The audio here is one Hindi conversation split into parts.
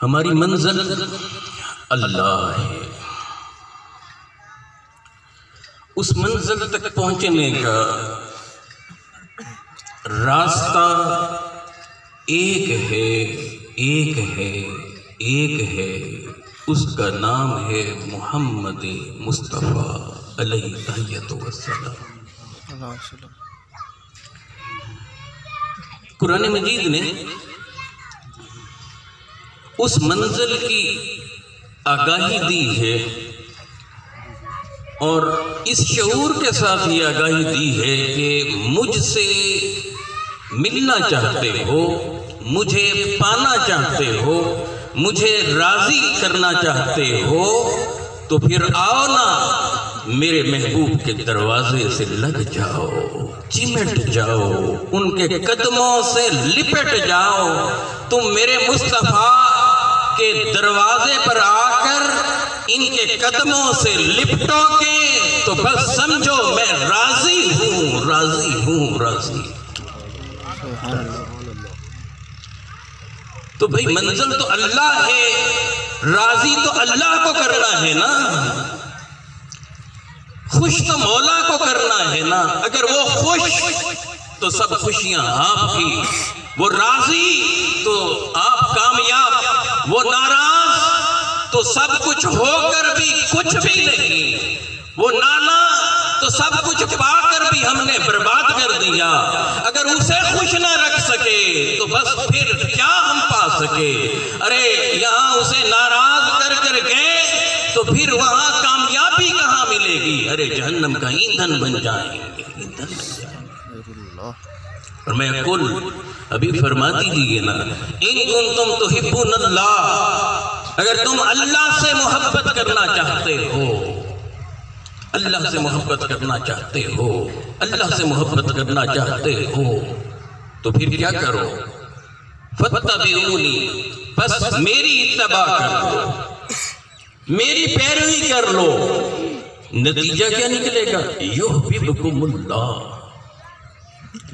हमारी मंजिल अल्लाह है। उस मंजिल तक पहुंचने का रास्ता एक है, एक है, एक है। उसका नाम है मोहम्मद मुस्तफ़ा अलैहि वसल्लम। कुरान मजीद ने उस मंजिल की आगाही दी है और इस शऊर के साथ ये आगाही दी है कि मुझसे मिलना चाहते हो, मुझे पाना चाहते हो, मुझे राजी करना चाहते हो, तो फिर आओ ना मेरे महबूब के दरवाजे से लग जाओ, चिमट जाओ, उनके कदमों से लिपट जाओ। तुम मेरे मुस्तफ़ा के दरवाजे पर आकर इनके कदमों से लिपटोगे तो बस समझो मैं राजी हूँ, राजी हूँ, राजी। तो भाई मंजिल तो अल्लाह है, राजी तो अल्लाह को करना है ना, खुश तो मौला को करना है ना। अगर वो खुश तो सब खुशियां आपकी, वो राजी तो आप कामयाब, वो नाराज तो सब कुछ होकर भी कुछ भी नहीं, वो नाला तो सब कुछ पाकर भी हमने बर्बाद कर दिया। अगर उसे खुश ना रख सके तो बस फिर क्या हम पा सके। अरे यहाँ उसे नाराज कर कर गए तो फिर वहां कामयाबी कहाँ मिलेगी। अरे जहन्नम का ईंधन बन जाएंगे, ईंधन बन जाएंगे। और मैं कुल अभी फरमा दीजिए ना, इन कुंतुम तुहिब्बुनल्लाह, अगर तुम अल्लाह से मोहब्बत करना चाहते हो, अल्लाह से मोहब्बत करना चाहते हो, अल्लाह से मोहब्बत करना चाहते हो, तो फिर क्या करो, फत्तबिऊनी, बस मेरी इत्तबा कर लो, मेरी पैरवी कर लो। नतीजा क्या निकलेगा, युहब्बुकुमुल्लाह,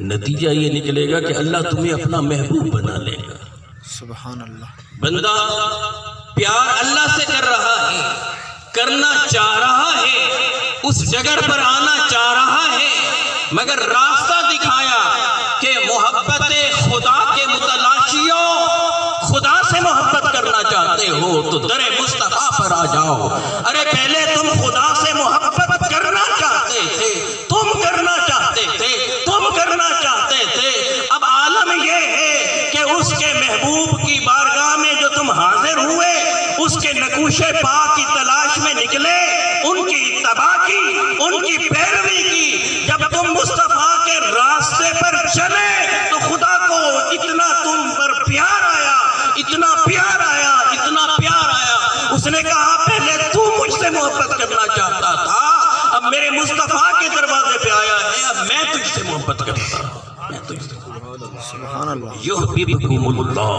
नतीजा ये निकलेगा कि अल्लाह तुम्हें अपना महबूब बना लेगा। सुभान अल्लाह। बंदा प्यार अल्लाह से कर रहा है, करना चाह रहा है, उस जगह पर आना चाह रहा है, मगर रास्ता दिखाया कि मोहब्बत खुदा के मुतलाशियों, खुदा से मोहब्बत करना चाहते हो तो दरे मुस्तफा पर आ जाओ। अरे पहले तुम खुदा से मोहब्बत करना चाहते थे, तुम करना चाहते थे, तुम करना चाहते थे। अब आलम यह है कि उसके महबूब की बारगाह में जो तुम हाजिर हुए, उसके नकूशे पाक की तलाश में निकले, उनकी इत्तबा की, उनकी पैरवी की। जब तुम मुस्तफा के रास्ते पर चले तो खुदा को इतना तुम पर प्यार आया, इतना प्यार आया, इतना प्यार आया। उसने कहा पहले तू मुझसे मोहब्बत करना चाहता था, अब मेरे मुस्तफा के दरवाजे पे आया है, अब मैं तुझसे मोहब्बत करता हूं, मैं तुझसे। सुभान अल्लाह। युहब्बुकुमुल्लाह,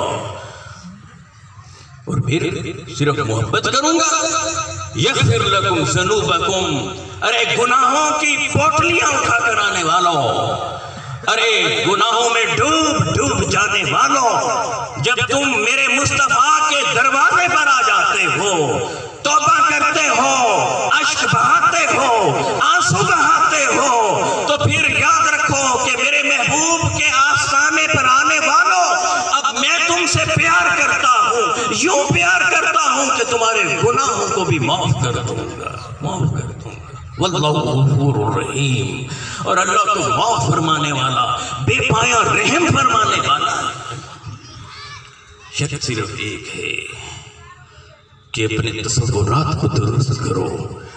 और फिर सिर्फ मोहब्बत करूंगा। यग़फ़िर लकुम ज़ुनूबकुम, अरे गुनाहों की पोटलियां उठा कर आने वालों, अरे गुनाहों में डूब डूब जाने वालों, जब तुम मेरे मुस्तफा के दरवाजे पर आ जाते हो, तौबा करते हो, अश्क बहाते हो, आंसू बहाते हो, तो फिर याद रखो कि मेरे महबूब के आस्थाने पर आने वालों, अब मैं तुमसे प्यार करता हूँ, यूं प्यार करता हूँ कि तुम्हारे गुनाहों को भी माफ कर दूंगा, माफ कर दूंगा। वल्लाहु गफूरुर रहीम, और अल्लाह तो माफ फरमाने वाला, बेपाया रहम फरमाने वाला। शर्त सिर्फ एक है कि अपने तसव्वुरात को दुरुस्त करो,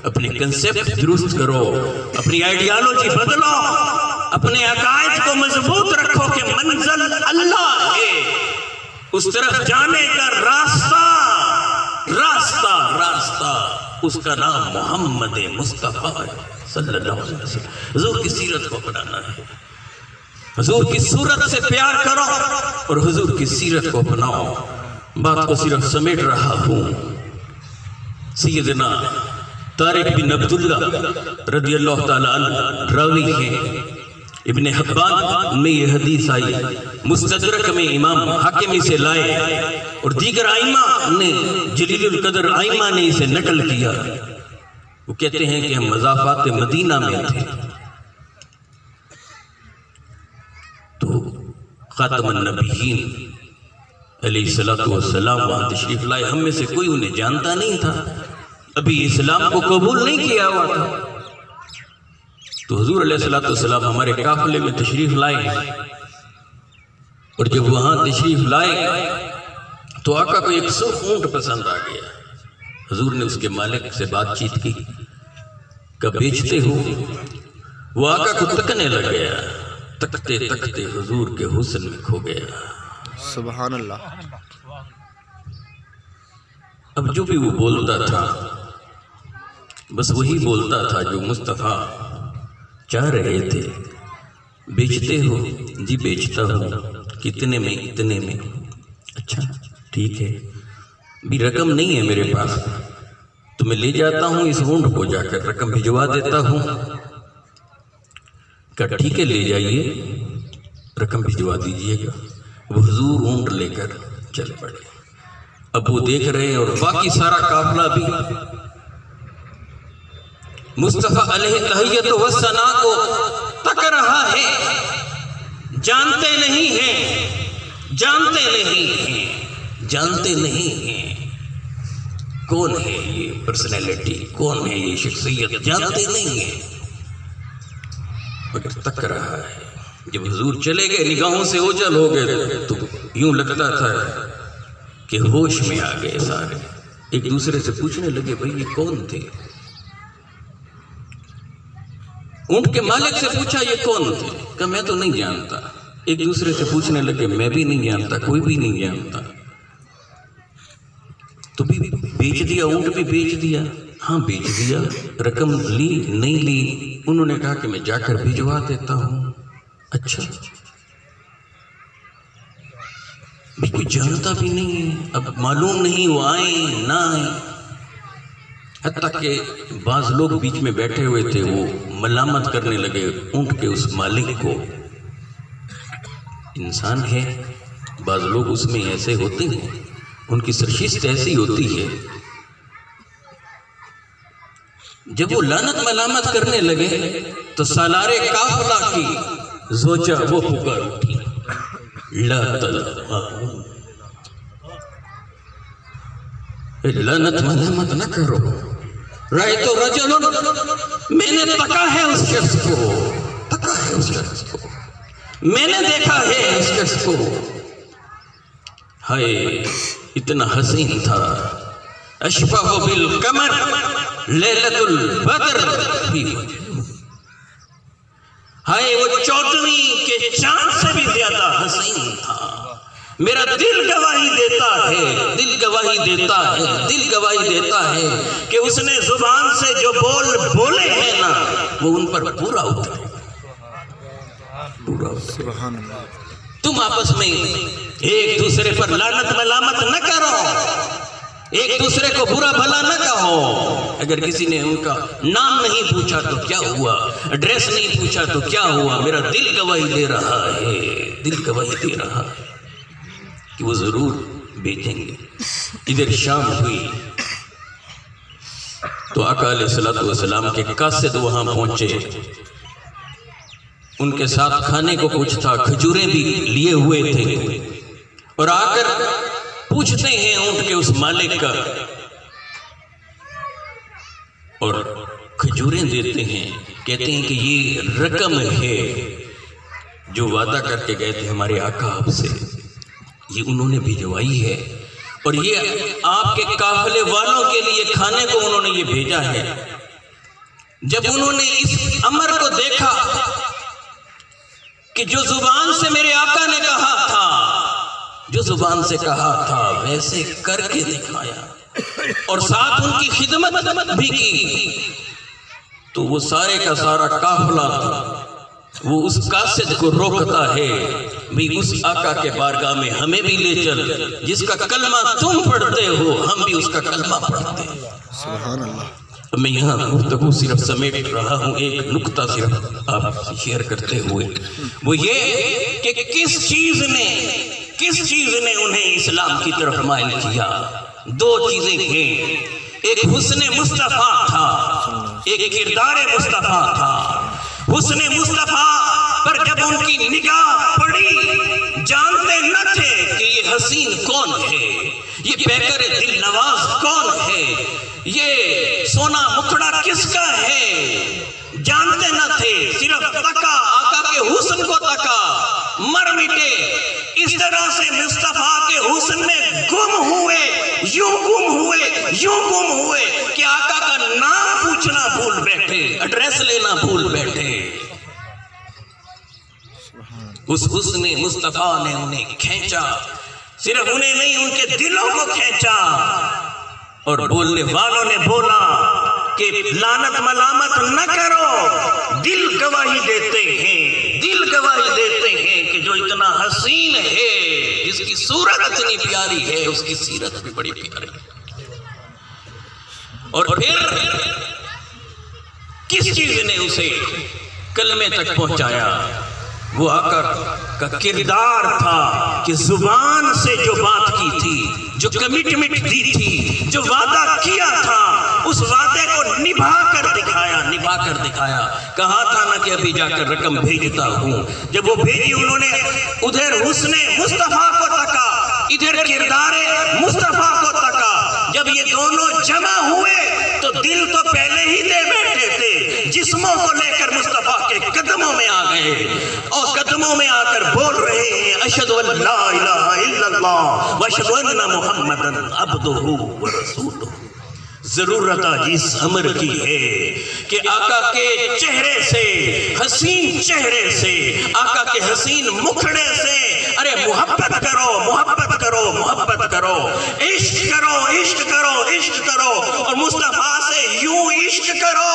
अपने कंसेप्ट दुरुस्त करो, अपनी आइडियोलॉजी बदलो, अपने अकायद को मजबूत रखो कि मंजिल अल्लाह है, उस तरफ जाने का रास्ता, रास्ता, रास्ता, उसका नाम मोहम्मद मुस्तफ़ा सल्लल्लाहु अलैहि वसल्लम। हुजूर की सीरत को अपनाना है, हुजूर की सूरत से प्यार करो और हुजूर की सीरत को अपनाओ। बात को सिर्फ समेट रहा हूँ। सैयदना तारिक बिन अब्दुल्ला रज़ियल्लाहु ताला अन्हु रावी हैं, इब्न हब्बान में ये हदीस आई, मुस्तदरक में इमाम हाकिम इसे लाए और दीगर आइमा ने, जलीलुल कदर आइमा ने इसे नकल किया। वो कहते हैं कि हम मज़ाफ़ात मदीना में थे तो ख़ातमुन नबिय्यीन अलैहिस्सलातु वस्सलाम वहाँ तशरीफ़ लाए। हम में से कोई उन्हें जानता नहीं था, अभी इस्लाम को कबूल नहीं किया हुआ था। तो हुजूर अलैहिस्सलातु वस्सलाम हमारे काफ़िले में तशरीफ़ लाए और जब वहाँ तशरीफ़ लाए तो आका को एक सुर्ख ऊंट पसंद आ गया। हुजूर ने उसके मालिक से बातचीत की, कब बेचते हो? वो आका को तकने लग गया, तकते तकते हुजूर के हुस्न में खो गया। सुभान अल्लाह। अब जो भी वो बोलता था बस वही बोलता था जो मुस्तफ़ा चाह रहे थे। बेचते हो? जी बेचता हूँ। कितने में? इतने में। अच्छा ठीक है, भी रकम नहीं है मेरे पास, तो मैं ले जाता हूँ इस ऊंट को, जाकर रकम भिजवा देता हूँ। क्या ठीक है, ले जाइए, रकम भिजवा दीजिएगा। वो हुजूर ऊंट लेकर चल पड़े। अब वो देख रहे हैं और बाकी सारा काफिला भी मुस्तफा अलैहि तहियत व सना को तक रहा है। जानते नहीं हैं, जानते नहीं हैं, जानते नहीं हैं कौन है ये पर्सनैलिटी, कौन है ये शख्सियत, जानते नहीं है, मगर तक रहा है। जब हुजूर चले गए, निगाहों से ओझल हो गए, तो यूं लगता था कि होश में आ गए सारे। एक दूसरे से पूछने लगे, भाई ये कौन थे? ऊंट के मालिक से पूछा, ये कौन थे? कहा मैं तो नहीं जानता। एक दूसरे से पूछने लगे, मैं भी नहीं जानता, कोई भी नहीं जानता। तो भी बेच दिया, ऊंट भी बेच दिया। हाँ बेच दिया। रकम ली नहीं ली? उन्होंने कहा कि मैं जाकर भिजवा देता हूँ। अच्छा, भी कोई जानता भी नहीं है, अब मालूम नहीं वो आए ना आए। हत्ता कि बाज लोग बीच में बैठे हुए थे, वो मलामत करने लगे ऊंट के उस मालिक को। इंसान है, बाज लोग उसमें ऐसे होते हैं, उनकी सरशिस्त ऐसी होती है। जब वो लानत मलामत करने लगे तो सालारे काफिला की जोजा वो पुकार उठी, लानत मलामत न करो। राय तो रजुलन, मैंने तका है उस शख्स को, तका है उस शख्स को, मैंने देखा है उस शख्स को। हाय इतना हसीन था, अशबह बिल कमर लैलतुल बद्र भी। हाय वो चौदहवीं के चांद से भी ज्यादा हसीन था। मेरा दिल गवाही देता है, दिल गवाही देता है, दिल गवाही देता है कि उसने जुबान से जो बोल बोले हैं ना, वो उन पर पूरा उतरे, पूरा उतरे। तुम आपस में एक दूसरे पर लानत मलामत न करो, एक दूसरे को बुरा भला न कहो। अगर किसी ने उनका नाम नहीं पूछा तो क्या हुआ, एड्रेस नहीं पूछा तो क्या हुआ, मेरा दिल गवाही दे रहा है, दिल गवाही दे रहा है कि वो जरूर बेचेंगे। इधर शाम हुई तो आका अलैहिस्सलातु वस्सलाम के कासिद वहां पहुंचे। उनके साथ खाने को कुछ था, खजूरें भी लिए हुए थे, और आकर पूछते हैं ऊंट के उस मालिक का, और खजूरें देते हैं। कहते हैं कि ये रकम है जो वादा करके गए थे हमारे आका आपसे, ये उन्होंने भिजवाई है, और ये आपके काफिले वालों के लिए खाने को उन्होंने ये भेजा है। जब उन्होंने इस अमर को देखा कि जो जुबान से मेरे आका ने कहा था, जो जुबान से कहा था वैसे करके दिखाया और साथ उनकी खिदमत भी की, तो वो सारे का सारा काफिला वो उस कासिद को रोकता है, भाई उस आका के बारगाह में हमें भी ले चल, जिसका कलमा तुम पढ़ते हो हम भी उसका कलमा पढ़ते हैं। सुभान अल्लाह। मैं यहाँ गुफ्तगू सिर्फ समेट रहा हूँ एक नुक्ता सिर्फ आप शेयर करते हुए, वो ये कि किस चीज ने उन्हें इस्लाम की तरफ माइल किया। दो चीजें हैं, एक हुस्ने मुस्तफा था, एक किरदार मुस्तफा था। हुस्ने मुस्तफा पर जब उनकी निगाह पड़ी, जानते न थे कि ये हसीन कौन है, ये बेकर दिल नवाज कौन है, ये सोना मुखड़ा किसका है, जानते न थे। सिर्फ तका, आका के हुस्न को तका, मर मिटे। इस तरह से मुस्तफा के हुस्न में गुम हुए, यूं गुम हुए कि आका का नाम पूछना भूल बैठे, एड्रेस लेना भूल बैठे। उस हुस्ने मुस्तफा ने उन्हें खींचा, सिर्फ उन्हें नहीं उनके दिलों को खींचा। और बोलने वालों ने बोला कि लानत मलामत न करो, दिल गवाही देते हैं कि जो इतना हसीन है, जिसकी सूरत इतनी प्यारी है, उसकी सीरत भी बड़ी प्यारी है। और फिर किस चीज ने उसे कलमे तक पहुंचाया? वो आका का किरदार था कि जुबान से जो बात की थी, जो कमिटमेंट दी थी, जो वादा किया था, उस वादे को निभा कर दिखाया। कहा था ना कि अभी जाकर रकम भेजता हूँ। जब वो भेजी, उन्होंने उधर हुस्ने मुस्तफा को तका, इधर किरदार मुस्तफा को तका। जब ये दोनों जमा हुए तो दिल तो पहले ही दे बैठे थे, जिस्मों को लेकर मुस्तफा के कदमों में आ गए और कदमों में आकर बोल रहे हैं, अशहदु अल्ला इलाहा इल्लल्लाह व अशहदु अन्ना मुहम्मदन अब्दुहु व रसूलुहु। जरूरत इस अमर की है कि आका के चेहरे से, हसीन चेहरे से, आका के हसीन मुखड़े से, अरे मोहब्बत करो, इश्क करो और मुस्तफा से यूं इश्क करो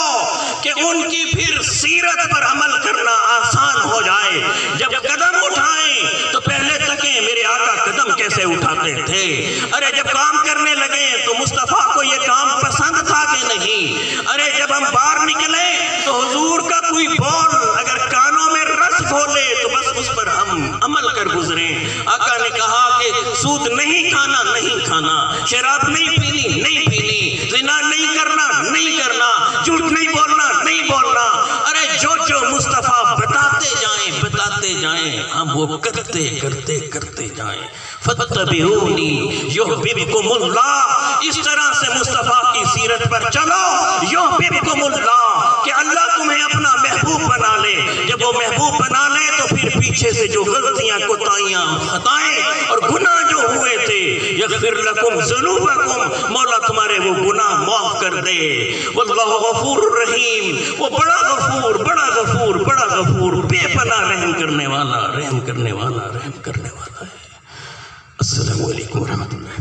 कि उनकी फिर सीरत पर अमल करना आसान हो जाए। जब कदम उठाएं तो पहले तकें मेरे आका कदम कैसे उठाते थे। अरे जब काम करने लगे तो मुस्तफा को ये काम पसंद था कि नहीं। अरे जब हम बाहर निकले तो हुजूर का कोई बोल अगर कानों में रस घोले तो बस उस पर हम अमल कर गुजरे। आका ने कहा कि सूद नहीं खाना, शराब नहीं पीनी, ज़िना नहीं करना, झूठ नहीं बोलना। अरे जो मुस्तफा बताते जाएं, हम वो करते जाएं। फत्तबिऊनी युहब्बिकुमुल्लाह। इस तरह से मुस्तफा की सीरत पर चलो, युहब्बिकुमुल्लाह, कि अल्लाह तुम्हें अपना महबूब बना ले। जब वो महबूब बना ले तो फिर पीछे से जो गलतियां, कोताहियां, खताएं और गुनाह जो हुए थे, यगफिर लकुम ज़ुनूबकुम, मौला तुम्हारे वो गुनाह माफ कर दे। वल्लाहु गफूरुर रहीम, वो बड़ा गफूर, बेपनाह रहम करने वाला है। अस्सलामु अलैकुम व रहमतुल्लाह।